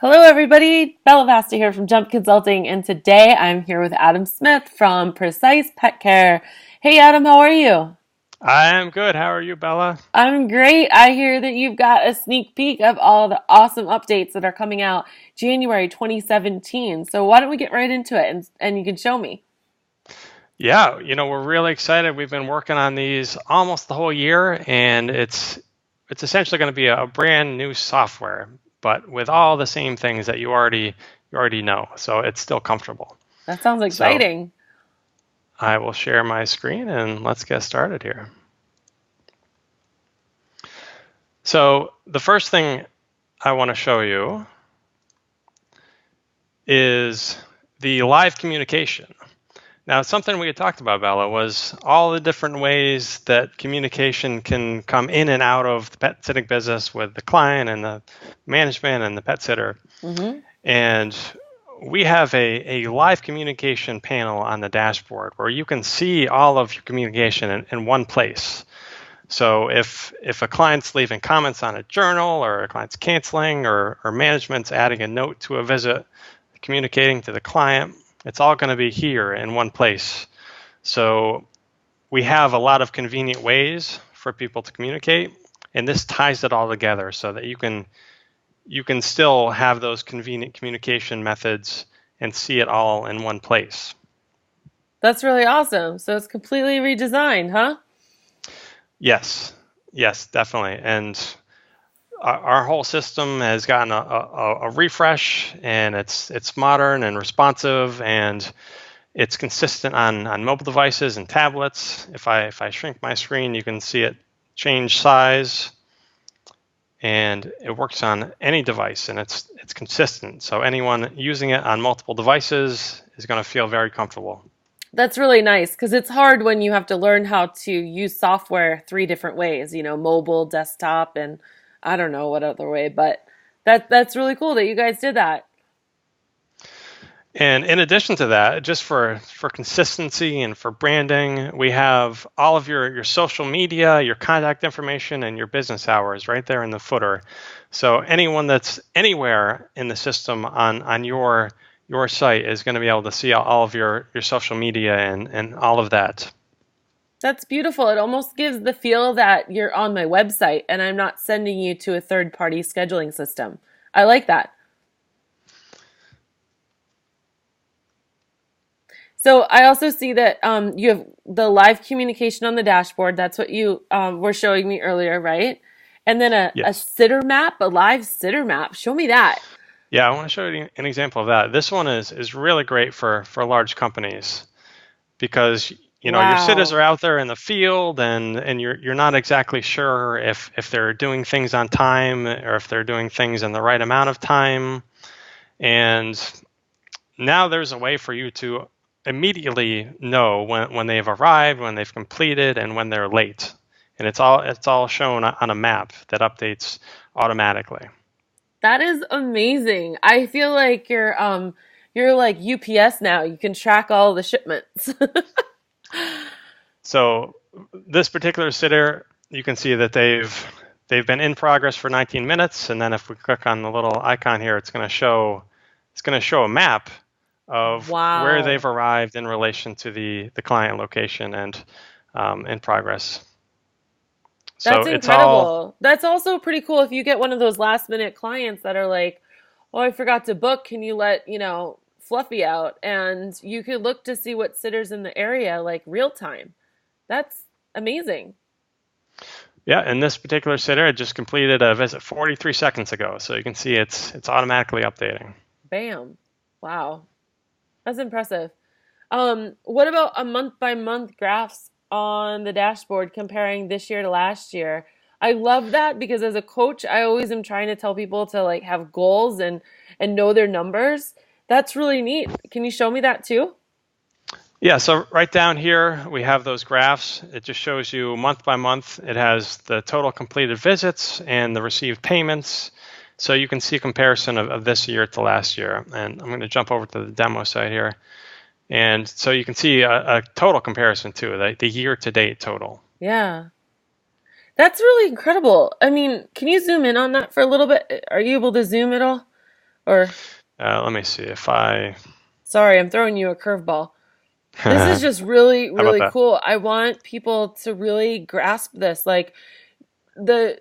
Hello, everybody. Bella Vasta here from Jump Consulting, and today I'm here with Adam Smith from Precise Petcare. Hey, Adam, how are you? I'm good. How are you, Bella? I'm great. I hear that you've got a sneak peek of all the awesome updates that are coming out January 2017. So why don't we get right into it and you can show me? Yeah, we're really excited. We've been working on these almost the whole year, and it's essentially going to be a brand new software, but with all the same things that you already know. So it's still comfortable. That sounds So exciting. I will share my screen and let's get started here. So the first thing I want to show you is the live communication. Now, something we had talked about, Bella, was all the different ways that communication can come in and out of the pet sitting business with the client and the management and the pet sitter. Mm-hmm. And we have a live communication panel on the dashboard where you can see all of your communication in one place. So if a client's leaving comments on a journal, or a client's canceling, or management's adding a note to a visit, communicating to the client, it's all going to be here in one place. So we have a lot of convenient ways for people to communicate, and this ties it all together so that you can still have those convenient communication methods and see it all in one place. That's really awesome. So it's completely redesigned, huh? Yes, yes, definitely. And our whole system has gotten a refresh, and it's modern and responsive, and it's consistent on mobile devices and tablets. If I shrink my screen, you can see it change size, and it works on any device, and it's consistent. So anyone using it on multiple devices is going to feel very comfortable. That's really nice because it's hard when you have to learn how to use software three different ways, mobile, desktop, and I don't know what other way, but that's really cool that you guys did that. And in addition to that, just for consistency and for branding, we have all of your social media, your contact information, and your business hours right there in the footer. So anyone that's anywhere in the system on your site is going to be able to see all of your social media and all of that. That's beautiful. It almost gives the feel that you're on my website and I'm not sending you to a third party scheduling system. I like that. So I also see that you have the live communication on the dashboard. That's what you were showing me earlier, right? And then a Yes. sitter map, a live sitter map. Show me that. Yeah, I want to show you an example of that. This one is really great for large companies because your sitters Wow. are out there in the field, and you're not exactly sure if they're doing things on time or if they're doing things in the right amount of time. And now there's a way for you to immediately know when they've arrived, when they've completed, and when they're late. And it's all shown on a map that updates automatically. That is amazing. I feel like you're like UPS now. You can track all the shipments. So this particular sitter, you can see that they've been in progress for 19 minutes, and then if we click on the little icon here, it's going to show a map of where they've Wow. arrived in relation to the client location and in progress. So That's it's all incredible. That's also pretty cool if you get one of those last minute clients that are like, "Oh, I forgot to book. Can you let, Fluffy out?" And you could look to see what sitters in the area like real time. That's amazing. yeah. And this particular sitter just completed a visit 43 seconds ago, so you can see it's automatically updating. Bam. Wow. That's impressive. What about a month by month graphs on the dashboard comparing this year to last year? I love that because as a coach, I always am trying to tell people to like have goals and know their numbers. That's really neat. Can you show me that too? Yeah, so right down here, we have those graphs. It just shows you month by month. It has the total completed visits and the received payments. So you can see a comparison of this year to last year. And I'm going to jump over to the demo site here. And so you can see a total comparison too, the year to date total. Yeah. That's really incredible. I mean, can you zoom in on that for a little bit? Are you able to zoom at all? Or, Let me see if I. sorry, I'm throwing you a curveball. This is How just really, about really that? cool. I want people to really grasp this. Like, the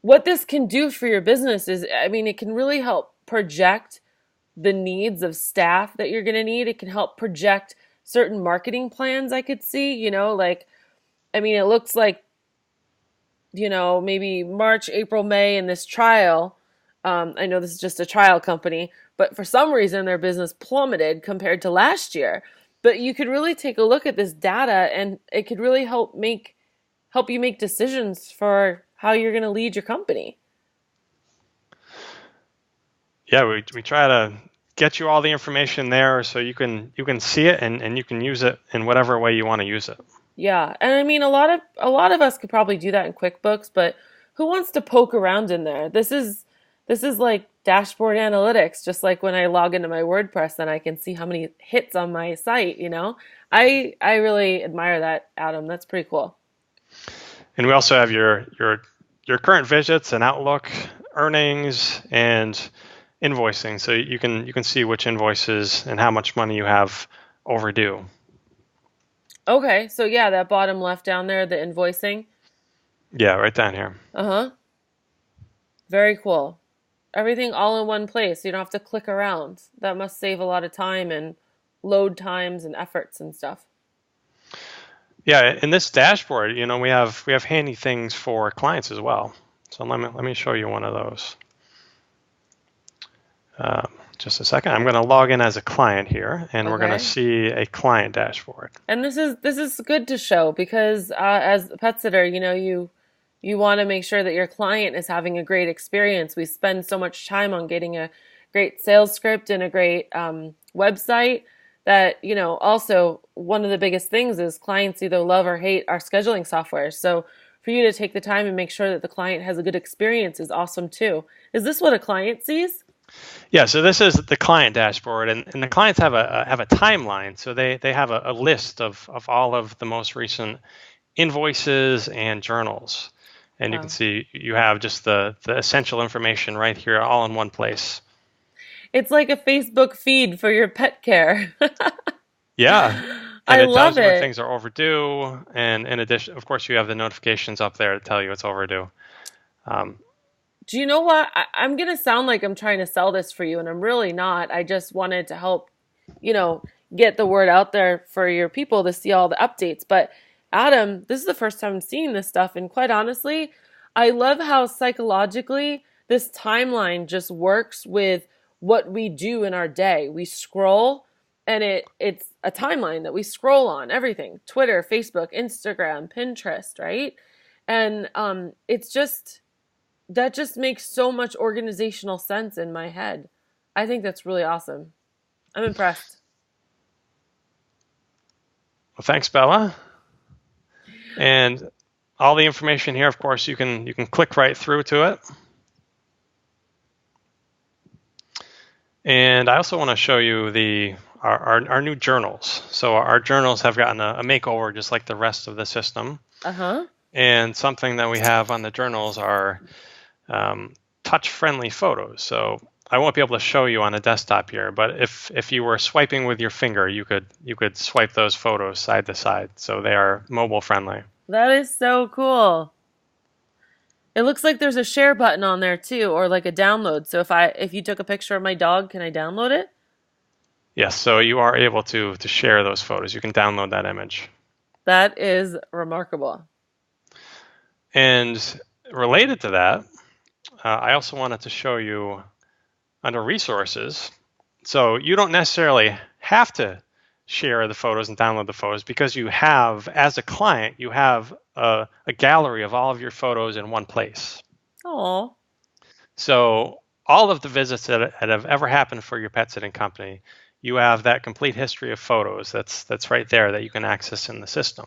what this can do for your business is, I mean, it can really help project the needs of staff that you're going to need. It can help project certain marketing plans I could see, like, I mean, it looks like, maybe March, April, May in this trial. I know this is just a trial company, but for some reason their business plummeted compared to last year. But you could really take a look at this data and it could really help you make decisions for how you're going to lead your company. Yeah, we try to get you all the information there so you can see it and you can use it in whatever way you want to use it. Yeah, and I mean a lot of us could probably do that in QuickBooks, but who wants to poke around in there? This is like dashboard analytics, just like when I log into my WordPress and I can see how many hits on my site. I really admire that, Adam. That's pretty cool. And we also have your current visits and Outlook, earnings, and invoicing, so you can see which invoices and how much money you have overdue. Okay, so yeah, that bottom left down there, the invoicing. Yeah, right down here. Uh-huh. Very cool. Everything all in one place. So you don't have to click around. That must save a lot of time and load times and efforts and stuff. Yeah, in this dashboard, we have handy things for clients as well. So let me show you one of those. Just a second. I'm going to log in as a client here, and we're going to Okay. see a client dashboard. And this is good to show because as a pet sitter, you want to make sure that your client is having a great experience. We spend so much time on getting a great sales script and a great website that, also one of the biggest things is clients either love or hate our scheduling software. So for you to take the time and make sure that the client has a good experience is awesome too. Is this what a client sees? Yeah, so this is the client dashboard, and the clients have a timeline. So they have a list of all of the most recent invoices and journals. And you can Wow. see you have just the essential information right here all in one place. It's like a Facebook feed for your pet care. Yeah. And I it tells love you when it. things are overdue. And in addition, of course, you have the notifications up there to tell you it's overdue. Um, Do you know what? I'm going to sound like I'm trying to sell this for you, and I'm really not. I just wanted to help, you know, get the word out there for your people to see all the updates. But Adam, this is the first time I'm seeing this stuff. And quite honestly, I love how psychologically this timeline just works with what we do in our day. We scroll and it's a timeline that we scroll on everything, Twitter, Facebook, Instagram, Pinterest, right? And it's just that just makes so much organizational sense in my head. I think that's really awesome. I'm impressed. well, thanks, Bella. And all the information here, of course, you can click right through to it. And I also want to show you our new journals. So our journals have gotten a makeover just like the rest of the system. Uh-huh. And something that we have on the journals are touch-friendly photos. So I won't be able to show you on a desktop here, but if you were swiping with your finger, you could swipe those photos side to side. So they are mobile friendly. That is so cool. It looks like there's a share button on there too, or like a download. So if you took a picture of my dog, can I download it? Yes, so you are able to share those photos. You can download that image. That is remarkable. And related to that, I also wanted to show you under resources. So you don't necessarily have to share the photos and download the photos because you have, as a client, you have a gallery of all of your photos in one place. Oh, So all of the visits that have ever happened for your pet sitting company, you have that complete history of photos that's right there that you can access in the system.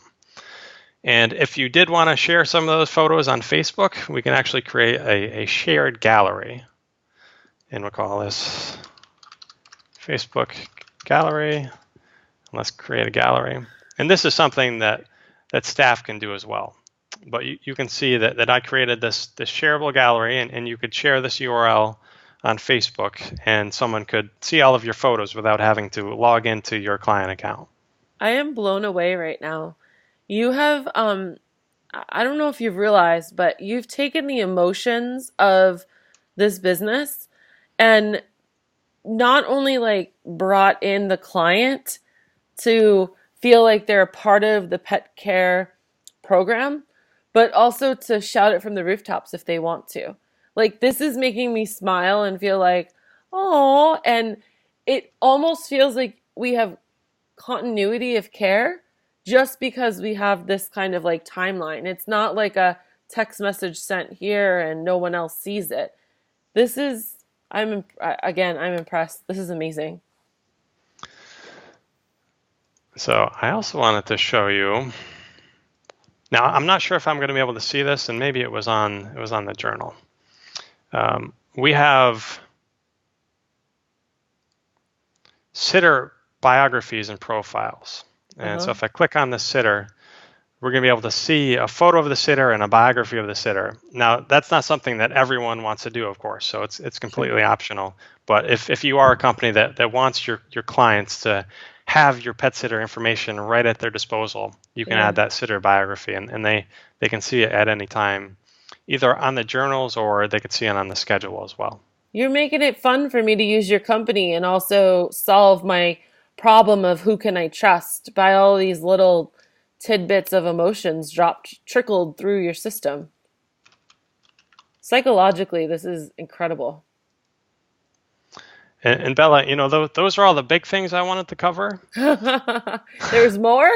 And if you did want to share some of those photos on Facebook, we can actually create a shared gallery. And we'll call this Facebook gallery. Let's create a gallery. And this is something that staff can do as well. But you can see that I created this shareable gallery, and you could share this URL on Facebook, and someone could see all of your photos without having to log into your client account. I am blown away right now. You have, I don't know if you've realized, but you've taken the emotions of this business and not only like brought in the client to feel like they're a part of the pet care program, but also to shout it from the rooftops if they want to. Like, this is making me smile and feel like, oh, and it almost feels like we have continuity of care just because we have this kind of like timeline. It's not like a text message sent here and no one else sees it. This is, I'm impressed. This is amazing. So I also wanted to show you. Now I'm not sure if I'm going to be able to see this, and maybe it was on the journal. We have sitter biographies and profiles. And so Uh-huh. if I click on the sitter, we're going to be able to see a photo of the sitter and a biography of the sitter. Now, that's not something that everyone wants to do, of course, so it's Sure. completely optional. But if you are a company that wants your clients to have your pet sitter information right at their disposal, you can Yeah. add that sitter biography, and they can see it at any time, either on the journals or they could see it on the schedule as well. You're making it fun for me to use your company and also solve my problem of who can I trust by all these little tidbits of emotions dropped, trickled through your system. Psychologically, this is incredible. And Bella, those are all the big things I wanted to cover. There's more?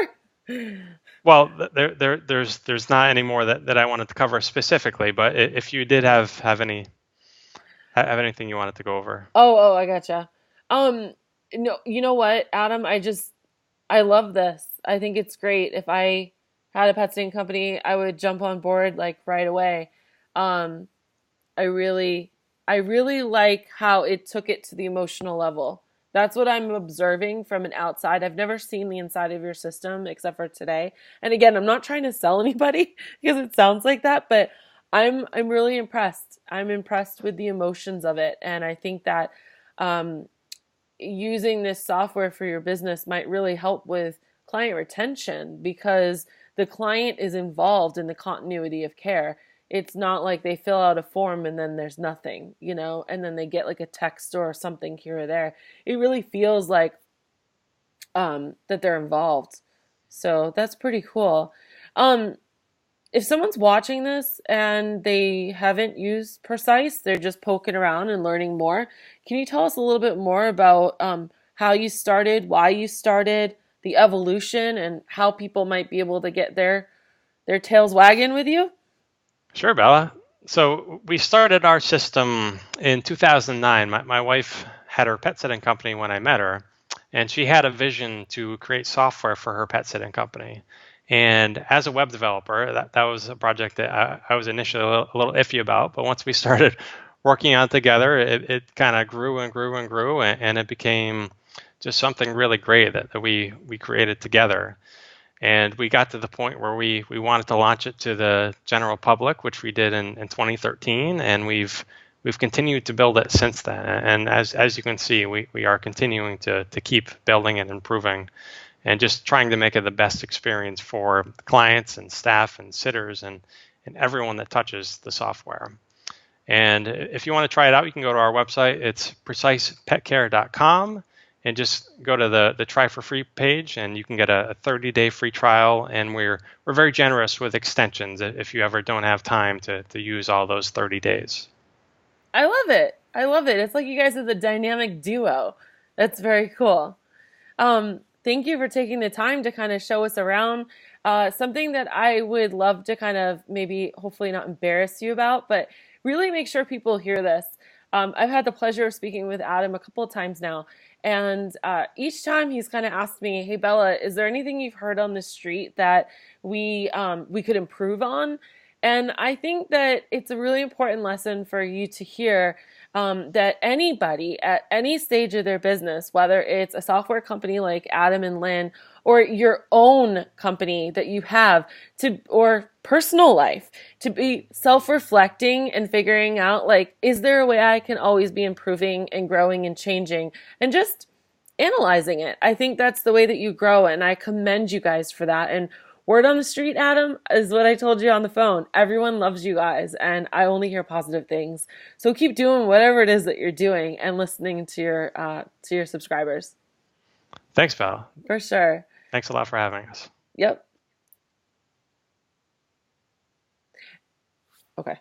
Well, there's not any more that I wanted to cover specifically, but if you did have anything you wanted to go over. Oh, I gotcha. Um, no, you know what, Adam? I love this. I think it's great. If I had a pet sitting company, I would jump on board like right away. Um, I really, I really like how it took it to the emotional level. That's what I'm observing from an outside. I've never seen the inside of your system except for today. And again, I'm not trying to sell anybody because it sounds like that, but I'm really impressed. I'm impressed with the emotions of it, and I think that um, using this software for your business might really help with client retention because the client is involved in the continuity of care. It's not like they fill out a form and then there's nothing, and then they get like a text or something here or there. It really feels like that they're involved. So that's pretty cool. Um, if someone's watching this and they haven't used Precise, they're just poking around and learning more. Can you tell us a little bit more about how you started, why you started, the evolution, and how people might be able to get their tails wagging with you? Sure, Bella. So we started our system in 2009. My wife had her pet sitting company when I met her, and she had a vision to create software for her pet sitting company. And as a web developer, that was a project that I was initially a little iffy about. But once we started working on it together, it kind of grew and grew and grew, and it became just something really great that we created together. And we got to the point where we wanted to launch it to the general public, which we did in 2013, and we've continued to build it since then. And as you can see, we are continuing to keep building and improving, and just trying to make it the best experience for clients and staff and sitters and everyone that touches the software. And if you want to try it out, you can go to our website. It's precicepetcare.com, and just go to the try for free page, and you can get a 30-day free trial. And we're very generous with extensions if you ever don't have time to use all those 30 days. I love it. I love it. It's like you guys are the dynamic duo. That's very cool. Thank you for taking the time to kind of show us around. Something that I would love to kind of maybe, hopefully, not embarrass you about, but really make sure people hear this. I've had the pleasure of speaking with Adam a couple of times now, and each time he's kind of asked me, "Hey Bella, is there anything you've heard on the street that we could improve on?" And I think that it's a really important lesson for you to hear. that anybody at any stage of their business, whether it's a software company like Adam and Lynn, or your own company that you have to, or personal life, to be self-reflecting and figuring out, like, is there a way I can always be improving and growing and changing, and just analyzing it. I think that's the way that you grow, and I commend you guys for that. And word on the street, Adam, is what I told you on the phone. Everyone loves you guys, and I only hear positive things. So keep doing whatever it is that you're doing and listening to your subscribers. Thanks, Val. For sure. Thanks a lot for having us. Yep. Okay.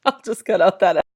I'll just cut out that